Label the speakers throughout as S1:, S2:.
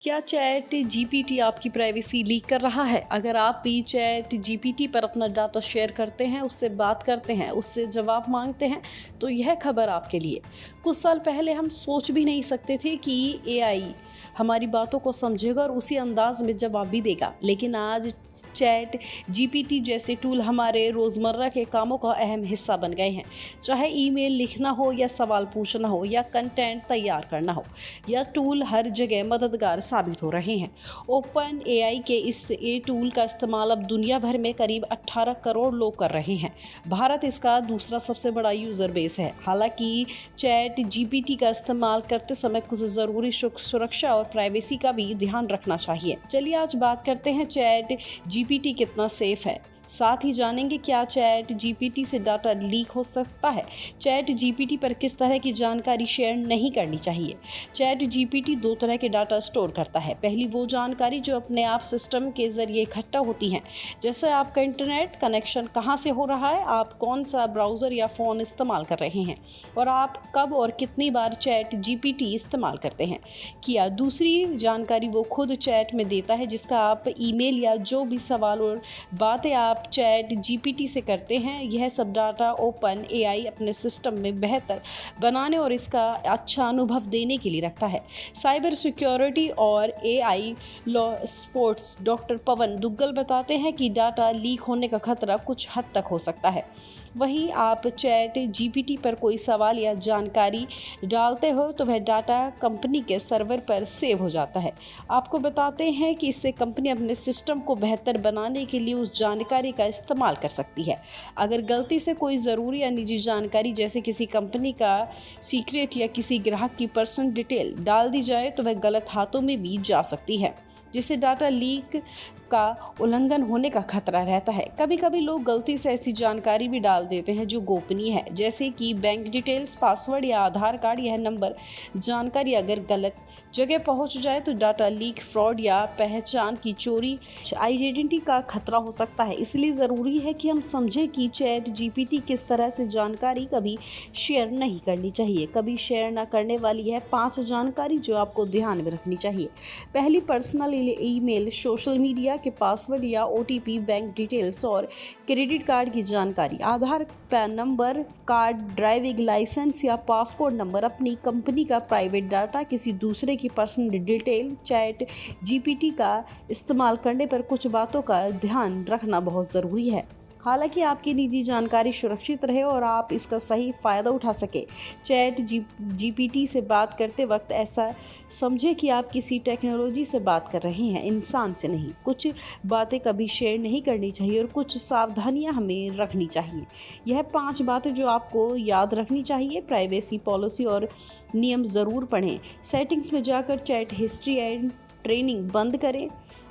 S1: क्या chat GPT आपकी privacy leak कर रहा है? अगर आप भी चैट जीपीटी पर अपना डाटा शेयर करते हैं, उससे बात करते हैं, उससे जवाब मांगते हैं, तो यह खबर आपके लिए। कुछ साल पहले हम सोच भी नहीं सकते थे कि एआई हमारी बातों को समझेगा और उसी अंदाज में जवाब भी देगा। लेकिन आज चैट जीपीटी जैसे टूल हमारे रोज़मर्रा के कामों का अहम हिस्सा बन गए हैं। चाहे ईमेल लिखना हो या सवाल पूछना हो या कंटेंट तैयार करना हो, यह टूल हर जगह मददगार साबित हो रहे हैं। ओपन एआई के इस टूल का इस्तेमाल अब दुनिया भर में करीब 18 करोड़ लोग कर रहे हैं। भारत इसका दूसरा सबसे बड़ा यूज़र बेस है। हालांकि चैट जीपीटी का इस्तेमाल करते समय कुछ ज़रूरी सुरक्षा और प्राइवेसी का भी ध्यान रखना चाहिए। चलिए आज बात करते हैं चैट जीपीटी कितना सेफ है। साथ ही जानेंगे क्या चैट जीपीटी से डाटा लीक हो सकता है। चैट जीपीटी पर किस तरह की जानकारी शेयर नहीं करनी चाहिए। चैट जीपीटी दो तरह के डाटा स्टोर करता है। पहली वो जानकारी जो अपने आप सिस्टम के जरिए इकट्ठा होती है, जैसे आपका इंटरनेट कनेक्शन कहाँ से हो रहा है, आप कौन सा ब्राउज़र या फ़ोन इस्तेमाल कर रहे हैं और आप कब और कितनी बार चैट जीपीटी इस्तेमाल करते हैं। किया दूसरी जानकारी वो खुद चैट में देता है, जिसका आप ईमेल या जो भी सवाल और बातें आप चैट जीपीटी से करते हैं। यह सब डाटा ओपन एआई अपने सिस्टम में बेहतर बनाने और इसका अच्छा अनुभव देने के लिए रखता है। साइबर सिक्योरिटी और एआई लॉ स्पोर्ट्स डॉक्टर पवन दुग्गल बताते हैं कि डाटा लीक होने का खतरा कुछ हद तक हो सकता है। वहीं आप चैट जीपीटी पर कोई सवाल या जानकारी डालते हो तो वह डाटा कंपनी के सर्वर पर सेव हो जाता है। आपको बताते हैं कि इससे कंपनी अपने सिस्टम को बेहतर बनाने के लिए उस जानकारी का इस्तेमाल कर सकती है। अगर गलती से कोई ज़रूरी या निजी जानकारी जैसे किसी कंपनी का सीक्रेट या किसी ग्राहक की पर्सनल डिटेल डाल दी जाए तो वह गलत हाथों में भी जा सकती है, जिससे डाटा लीक का उल्लंघन होने का खतरा रहता है। कभी कभी लोग गलती से ऐसी जानकारी भी डाल देते हैं जो गोपनीय है, जैसे कि बैंक डिटेल्स, पासवर्ड या आधार कार्ड। यह नंबर जानकारी अगर गलत जगह पहुंच जाए तो डाटा लीक, फ्रॉड या पहचान की चोरी, आइडेंटिटी का खतरा हो सकता है। इसलिए ज़रूरी है कि हम समझें कि चैट जीपीटी किस तरह से जानकारी कभी शेयर नहीं करनी चाहिए। कभी शेयर न करने वाली है 5 जानकारी जो आपको ध्यान में रखनी चाहिए। पहली, पर्सनल ईमेल, सोशल मीडिया के पासवर्ड या ओटीपी, बैंक डिटेल्स और क्रेडिट कार्ड की जानकारी, Aadhaar PAN number, card, driving licence या पासपोर्ट नंबर, अपनी कंपनी का प्राइवेट डाटा, किसी दूसरे की पर्सनल डिटेल। चैट जीपीटी का इस्तेमाल करने पर कुछ बातों का ध्यान रखना बहुत ज़रूरी है। हालांकि आपकी निजी जानकारी सुरक्षित रहे और आप इसका सही फ़ायदा उठा सके। चैट जीपीटी से बात करते वक्त ऐसा समझे कि आप किसी टेक्नोलॉजी से बात कर रहे हैं, इंसान से नहीं। कुछ बातें कभी शेयर नहीं करनी चाहिए और कुछ सावधानियां हमें रखनी चाहिए। यह 5 बातें जो आपको याद रखनी चाहिए। प्राइवेसी पॉलिसी और नियम ज़रूर पढ़ें। सेटिंग्स में जाकर चैट हिस्ट्री एंड ट्रेनिंग बंद करें।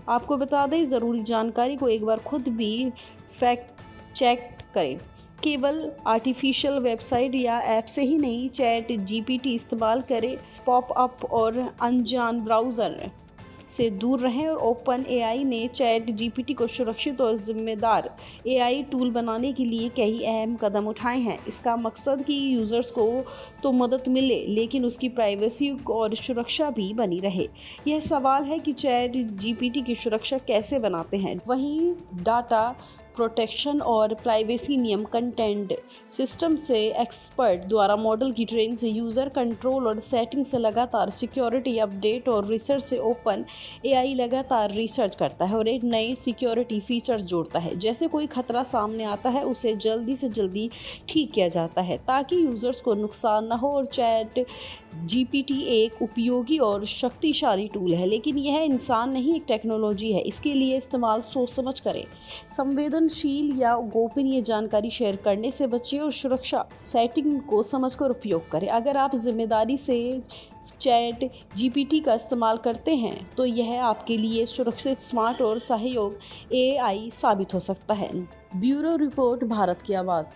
S1: आपको बता दें, ज़रूरी जानकारी को एक बार खुद भी फैक्ट चेक करें। केवल आर्टिफिशियल वेबसाइट या ऐप से ही नहीं, चैट जीपीटी इस्तेमाल करें। पॉपअप और अनजान ब्राउज़र से दूर रहें और ओपन एआई ने चैट जीपीटी को सुरक्षित और जिम्मेदार एआई टूल बनाने के लिए कई अहम कदम उठाए हैं। इसका मकसद कि यूज़र्स को तो मदद मिले, लेकिन उसकी प्राइवेसी और सुरक्षा भी बनी रहे। यह सवाल है कि चैट जीपीटी की सुरक्षा कैसे बनाते हैं। वहीं डाटा प्रोटेक्शन और प्राइवेसी नियम, कंटेंट सिस्टम से एक्सपर्ट द्वारा मॉडल की ट्रेनिंग से यूज़र कंट्रोल और सेटिंग से लगातार सिक्योरिटी अपडेट और रिसर्च से ओपन एआई लगातार रिसर्च करता है और एक नए सिक्योरिटी फीचर्स जोड़ता है। जैसे कोई खतरा सामने आता है उसे जल्दी से जल्दी ठीक किया जाता है ताकि यूज़र्स को नुकसान न हो। और चैट जीपीटी एक उपयोगी और शक्तिशाली टूल है, लेकिन यह इंसान नहीं, एक टेक्नोलॉजी है। इसके लिए इस्तेमाल सोच समझ करें। संवेदनशील या गोपनीय जानकारी शेयर करने से बचें और सुरक्षा सेटिंग को समझकर उपयोग करें। अगर आप जिम्मेदारी से चैट जीपीटी का इस्तेमाल करते हैं तो यह आपके लिए सुरक्षित, स्मार्ट और सहयोग एआई साबित हो सकता है। ब्यूरो रिपोर्ट, भारत की आवाज़।